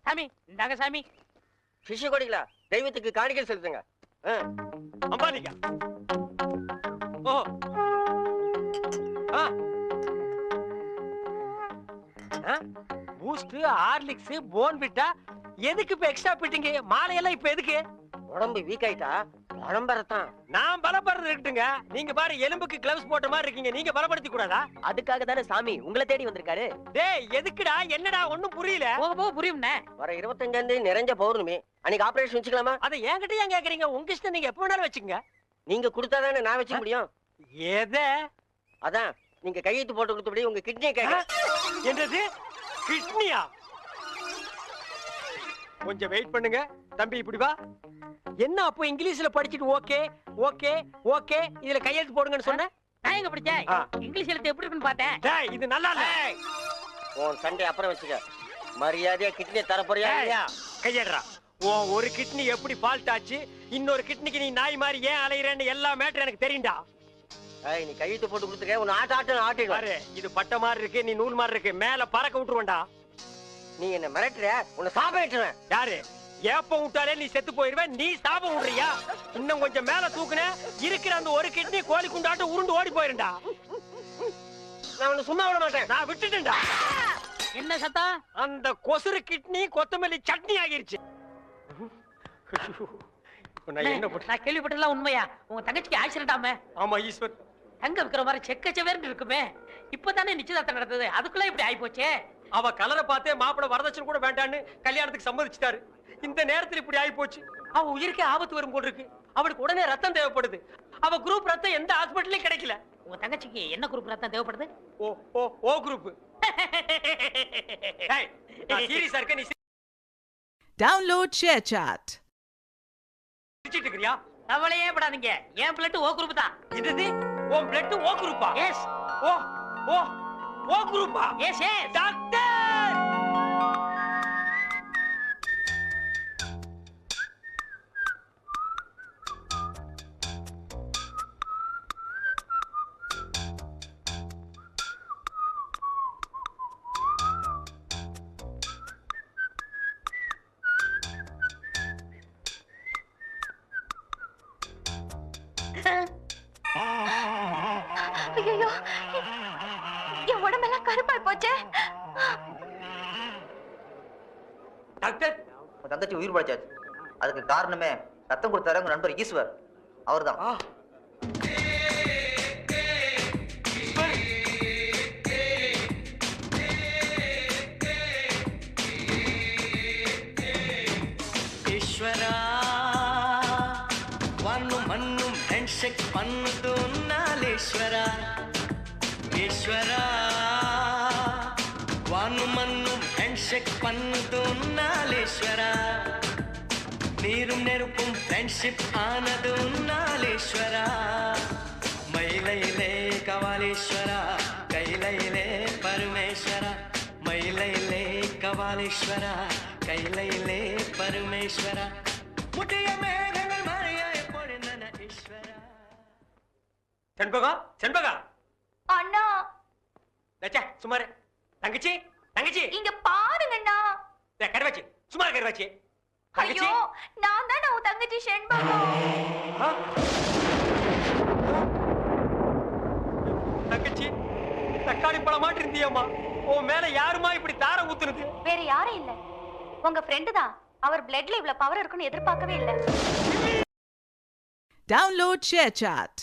சாமி இந்தாங்க சாமி. சிஷ்ய கொடிகளா, தெய்வத்துக்கு காணிக்கை செலுத்துங்க. அம்பாலிகா. ஓ பூஸ்ட், ஹார்லிக்ஸ், போன்விட்டா எதுக்கு இப்ப எக்ஸ்ட்ரா பிட்டிங்க? மாலையெல்லாம் இப்ப எதுக்கு? உடம்பு வீக் ஆயிட்டா பரம்பரத்தான். நான் பலப்படுறது இருக்கட்டுங்க. நீங்க பாரு எலும்புக்கு கிளவுஸ் போட்ட மாதிரி இருக்கீங்க. நீங்க பலப்படுத்தி கூடாதா? அதுக்காக தானே சாமி உங்களை தேடி வந்திருக்காரு. டேய் எதுக்குடா? என்னடா ஒண்ணும் புரியல. போக போக புரியும்ண்ணே. வர 25ஆம் தேதி நிறைஞ்ச பௌர்ணமி, அன்னைக்கு ஆபரேஷன் வச்சுக்கலாமா? அதை என்கிட்ட ஏன் கேக்குறீங்க? உங்க இஷ்டம், நீங்க எப்ப வேணாலும் வச்சுக்கங்க. நீங்க கொடுத்தாதானே நான் வச்சுக்க முடியும். எதை? அதான் நீங்க கையெழுத்து போட்டு கொடுத்தபடி உங்க கிட்னியை கேட்க. என்னது கிட்னியா? கொஞ்சம் வெயிட் பண்ணுங்க தம்பி, இப்படி வா. என்ன அப்போ இங்கிலீஷ்ல படிச்சிட்டு ஓகே ஓகே ஓகே இதுல கையெழுத்து போடுங்கன்னு சொன்ன? நான் எங்க படிச்சேன்? இங்கிலீஷ் எழுத்து எப்படி இருக்குன்னு பார்த்தேன். டேய் இது நல்லா இல்ல. உன் சண்டை அப்புறம் வச்சுக்க. மரியாதையா கிட்னியை தர போறியா இல்லையா? கையேடுறா. உன் ஒரு கிட்னி எப்படி ஃபால்ட் ஆச்சு, இன்னொரு கிட்னிக்கு நீ நாய் மாதிரி ஏன் அலையறேன்னு எல்லா மேட்டர் எனக்கு தெரியும்டா. நீ கையெழுத்து போட்டு கொடுத்துக்க. உன்னை ஆட்டிடுவேன். பாரு இது பட்ட மாதிரி இருக்கு, நீ நூல் மாதிரி இருக்கு. மேல பறக்க விட்டுருவேன்டா. நீ என்ன மிரட்டுற? உன்னை சாபம் விட்டுருவேன். யாரு? ஏப்ப விட்டாலே நீ செத்து போயிருவ. நீ சாபம் விடுறியா? இன்னும் கொஞ்சம் மேல தூக்குன இருக்கிற அந்த ஒரு கிட்னி கோழி குண்டாட்டு உருண்டு ஓடி போயிருண்டா. நான் உன்னை சும்மா விட மாட்டேன். நான் விட்டுட்டேன்டா. என்ன சத்தம்? அந்த கொசுறு கிட்னி கொத்தமல்லி சட்னி ஆகிருச்சு. நான் கேள்விப்பட்டதெல்லாம் உண்மையா? உங்க தங்கச்சிக்கு ஆக்சிடென்ட் ஆமே? ஆமா ஈஸ்வர். தங்க விக்கிற மாதிரி செக்கச்சவேர்னு இருக்குமே. இப்பதானே நிச்சயதார்த்தம் நடந்தது, அதுக்குள்ள இப்படி ஆயி போச்சே. அவ கலரை பார்த்தே மாப்பிள வரதட்சணை கூட வேண்டான்னு கல்யாணத்துக்கு சம்மதிச்சிட்டாரு. இந்த நேரத்தில் இப்படி ஆயி போச்சு. அவ உயிருக்கே ஆபத்து வரும் போல இருக்கு. அவளுக்கு உடனே ரத்தம் தேவைப்படுது. அவ குரூப் ரத்தம் எந்த ஹாஸ்பிட்டலையும் கிடைக்கல. உங்க தங்கச்சிக்கு என்ன குரூப் ரத்தம் தேவைப்படுது? ஓ ஓ ஓ குரூப். ஏய் நான் சீரியஸா இருக்கேன். நீ Download ShareChat. சிரிச்சிட்டு இருக்கறியா? கவலையே படாதீங்க, என் பிளட் ஓ குரூப் தான். இதுது உன் பிளட் ஓ குரூப்பா? எஸ். ஓ ஓ ஓ குரூப்பா? S S. டாக்டர் ஐயோ, என் உடம்பெல்லாம் கருப்பாய் போச்சே. டாக்டர் உன் தங்கச்சி உயிர் பழைச்சாச்சு. அதுக்கு காரணமே ரத்தம் கொடுத்தாரு உங்க நண்பர் ஈஸ்வர். அவர்தான். ஈஸ்வரா வானும் மண்ணும் ஹேண்ட்ஷேக் பண்ணுது நாளேஸ்வரா. ஈஸ்வரா வானும் மண்ணும் ஹேண்ட்ஷேக் பண்ணுது நாளேஸ்வரா. நீரும் நெருப்பும் ஃப்ரெண்ட்ஷிப் ஆனது நாளேஸ்வரா. மயிலையிலே கவாலேஸ்வரா, கைலையிலே பரமேஸ்வரா. மயிலையிலே கவாலேஸ்வரா, கைலையிலே பரமேஸ்வரா. முட்டிய மேகங்கள் மறையாய் பொழிந்தன ஈஸ்வரா. செண்பகா செண்பகா. அண்ணா லட்சா சுமாரு. தங்கச்சி தங்கச்சி இங்க பாருங்கண்ணா. கருவாச்சி சுமார் கருவாச்சி. ஐயோ, நான் தான் உன் தங்கச்சி செண்பகம். தங்கச்சி தக்காளி பழம் மாட்டி இருந்தியம்மா. உன் மேல யாருமா இப்படி தார ஊத்துனது? வேற யாரும் இல்ல, உங்க ஃப்ரெண்டு தான். அவர் பிளட்ல இவ்வளவு பவர் இருக்குன்னு எதிர்பார்க்கவே இல்ல. Download ShareChat.